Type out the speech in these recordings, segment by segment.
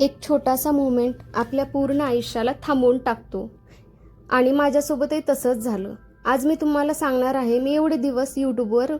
एक छोटासा मोमेंट आपल्या पूर्ण आयुष्याला थांबवून टाकतो. आणि माझ्यासोबतही तसंच झालं. आज मी तुम्हाला सांगणार आहे, मी एवढे दिवस यूट्यूबवर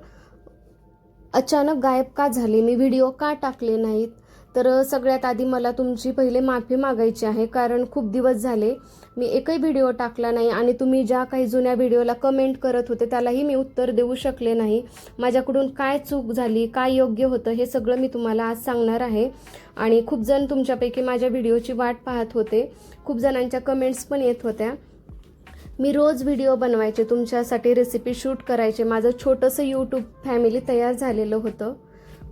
अचानक गायब का झाले, मी व्हिडिओ का टाकले नाहीत. तर सगळ्यात आधी मला तुमची पहिले माफी मागायची आहे, कारण खूप दिवस झाले मी एकही व्हिडिओ टाकला नाही आणि तुम्ही ज्या काही जुन्या व्हिडिओला कमेंट करत होते त्यालाही मी उत्तर देऊ शकले नाही. माझ्याकडून काय चूक झाली, काय योग्य होतं, हे सगळं मी तुम्हाला आज सांगणार आहे. आणि खूप जण तुमच्यापैकी माझ्या व्हिडिओची वाट पाहत होते, खूप जणांच्या कमेंट्स पण येत होत्या. मी रोज व्हिडिओ बनवायचे, तुमच्यासाठी रेसिपी शूट करायचे, माझं छोटंसं यूट्यूब फॅमिली तयार झालेलं होतं.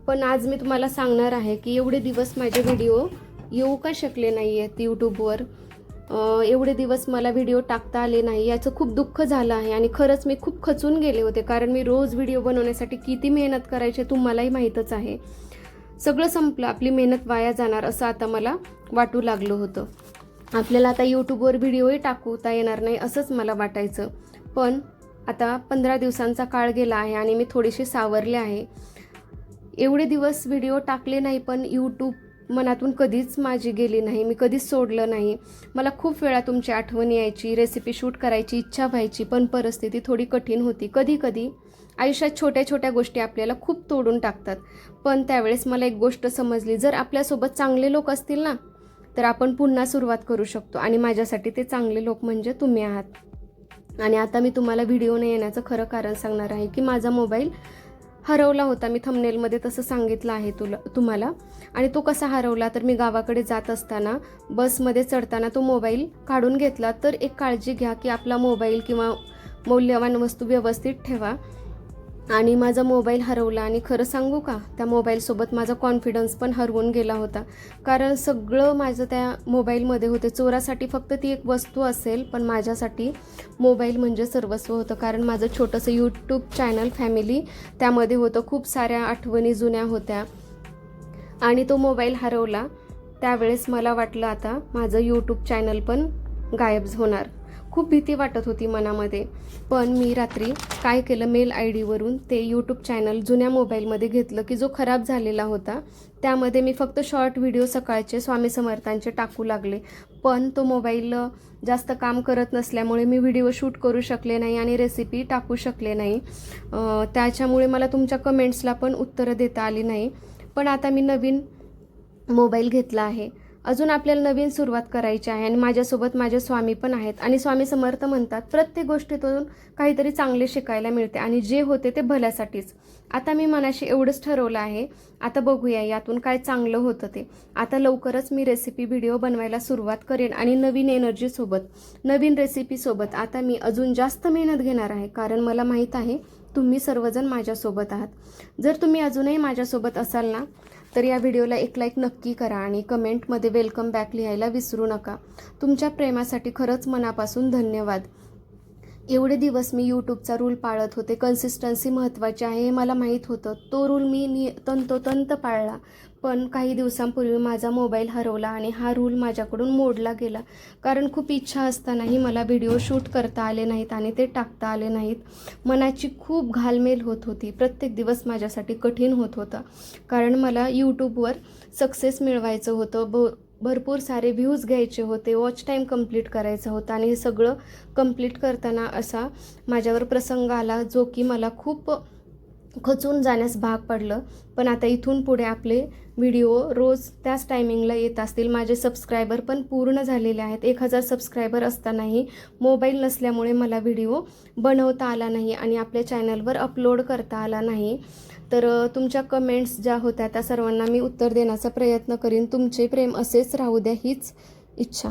पण आज मी तुम्हाला सांगणार आहे की एवढे दिवस माझे व्हिडिओ येऊ का शकले नाही आहेत यूट्यूबवर. एवढे दिवस मला व्हिडिओ टाकता आले नाही, याचं खूप दुःख झालं आहे. आणि खरंच मी खूप खचून गेले होते, कारण मी रोज व्हिडिओ बनवण्यासाठी किती मेहनत करायचे तुम्हालाही माहीतच आहे. सगळं संपलं, आपली मेहनत वाया जाणार असं आता मला वाटू लागलं होतं. आपल्याला आता यूट्यूबवर व्हिडिओही टाकता येणार नाही असंच मला वाटायचं. पण आता 15 दिवसांचा काळ गेला आहे आणि मी थोडीशी सावरले आहे. एवढे दिवस व्हिडिओ टाकले नाही, पण यूट्यूब मनातून कधीच माझी गेली नाही, मी कधीच सोडलं नाही. मला खूप वेळा तुमची आठवण यायची, रेसिपी शूट करायची इच्छा व्हायची, पण परिस्थिती थोडी कठीण होती. कधी कधी आयुष्यात छोट्या छोट्या गोष्टी आपल्याला खूप तोडून टाकतात. पण त्यावेळेस मला एक गोष्ट समजली, जर आपल्यासोबत चांगले लोक असतील ना, तर आपण पुन्हा सुरुवात करू शकतो. आणि माझ्यासाठी ते चांगले लोक म्हणजे तुम्ही आहात. आणि आता मी तुम्हाला व्हिडिओ न येण्याचं खरं कारण सांगणार आहे की माझा मोबाईल हरवला होता. मी थंबनेलमध्ये तसं सांगितलं आहे तुम्हाला. आणि तो कसा हरवला, तर मी गावाकडे जात असताना बसमध्ये चढताना तो मोबाईल काढून घेतला. तर एक काळजी घ्या की आपला मोबाईल किंवा मौल्यवान वस्तू व्यवस्थित ठेवा. आणि माझा मोबाईल हरवला आणि खरं सांगू का, त्या मोबाईलसोबत माझा कॉन्फिडन्स पण हरवून गेला होता. कारण सगळं माझं त्या मोबाईलमध्ये होते. चोरासाठी फक्त ती एक वस्तू असेल, पण माझ्यासाठी मोबाईल म्हणजे सर्वस्व होतं. कारण माझं छोटंसं यूट्यूब चॅनल फॅमिली त्यामध्ये होतं, खूप साऱ्या आठवणी जुन्या होत्या. आणि तो मोबाईल हरवला त्यावेळेस मला वाटलं आता माझं यूट्यूब चॅनल पण गायब होणार. खूप भीती वाटत होती मनामध्ये. पण मी रात्री काय केलं, मेल आय डीवरून ते यूट्यूब चॅनल जुन्या मोबाईलमध्ये घेतलं की जो खराब झालेला होता. त्यामध्ये मी फक्त शॉर्ट व्हिडिओ सकाळचे स्वामी समर्थांचे टाकू लागले. पण तो मोबाईल जास्त काम करत नसल्यामुळे मी व्हिडिओ शूट करू शकले नाही आणि रेसिपी टाकू शकले नाही. त्याच्यामुळे मला तुमच्या कमेंट्सला पण उत्तरं देता आली नाही. पण आता मी नवीन मोबाईल घेतला आहे. अजून आपल्याला नवीन सुरुवात करायची आहे. आणि माझ्यासोबत माझे स्वामी पण आहेत. आणि स्वामी समर्थ म्हणतात, प्रत्येक गोष्टीतून काहीतरी चांगले शिकायला मिळते आणि जे होते ते भल्यासाठीच. आता मी मनाशी एवढंच ठरवलं आहे, आता बघूया यातून काय चांगलं होतं ते. आता लवकरच मी रेसिपी व्हिडिओ बनवायला सुरुवात करेन आणि नवीन एनर्जीसोबत, नवीन रेसिपीसोबत आता मी अजून जास्त मेहनत घेणार आहे. कारण मला माहीत आहे तुम्ही सर्वजण माझ्यासोबत आहात. जर तुम्ही अजूनही माझ्यासोबत असाल ना, तर या व्हिडिओला एक लाईक नक्की करा आणि कमेंटमध्ये वेलकम बॅक लिहायला विसरू नका. तुमच्या प्रेमासाठी खरंच मनापासून धन्यवाद. एवढे दिवस मी यूट्यूबचा रूल पाळत होते, कन्सिस्टन्सी महत्त्वाची आहे हे मला माहीत होतं. तो रूल मी तंतोतंत पाळला. पण काही दिवसांपूर्वी माझा मोबाईल हरवला आणि हा रूल माझ्याकडून मोडला गेला. कारण खूप इच्छा असतानाही मला व्हिडिओ शूट करता आले नाहीत आणि ते टाकता आले नाहीत. मनाची खूप घालमेल होत होती. प्रत्येक दिवस माझ्यासाठी कठीण होत होता. कारण मला यूट्यूबवर सक्सेस मिळवायचं होतं, भरपूर सारे व्ह्यूज घ्यायचे होते, वॉच टाईम कंप्लीट करायचा होता. आणि हे सगळं कंप्लीट करताना असा माझ्यावर प्रसंग आला जो की मला खूप खचून जाण्यास भाग पडलं. पण आता इथून पुढे आपले व्हिडिओ रोज त्याच टायमिंगला येत असतील. माझे सबस्क्रायबर पण पूर्ण झालेले आहेत. 1000 सबस्क्रायबर असतानाही मोबाईल नसल्यामुळे मला व्हिडिओ बनवता आला नाही आणि आपल्या चॅनलवर अपलोड करता आला नाही. तर तुमच्या कमेंट्स ज्या होत्या त्या सर्वांना मी उत्तर देण्याचा प्रयत्न करीन. तुमचे प्रेम असेच राहू द्या हीच इच्छा.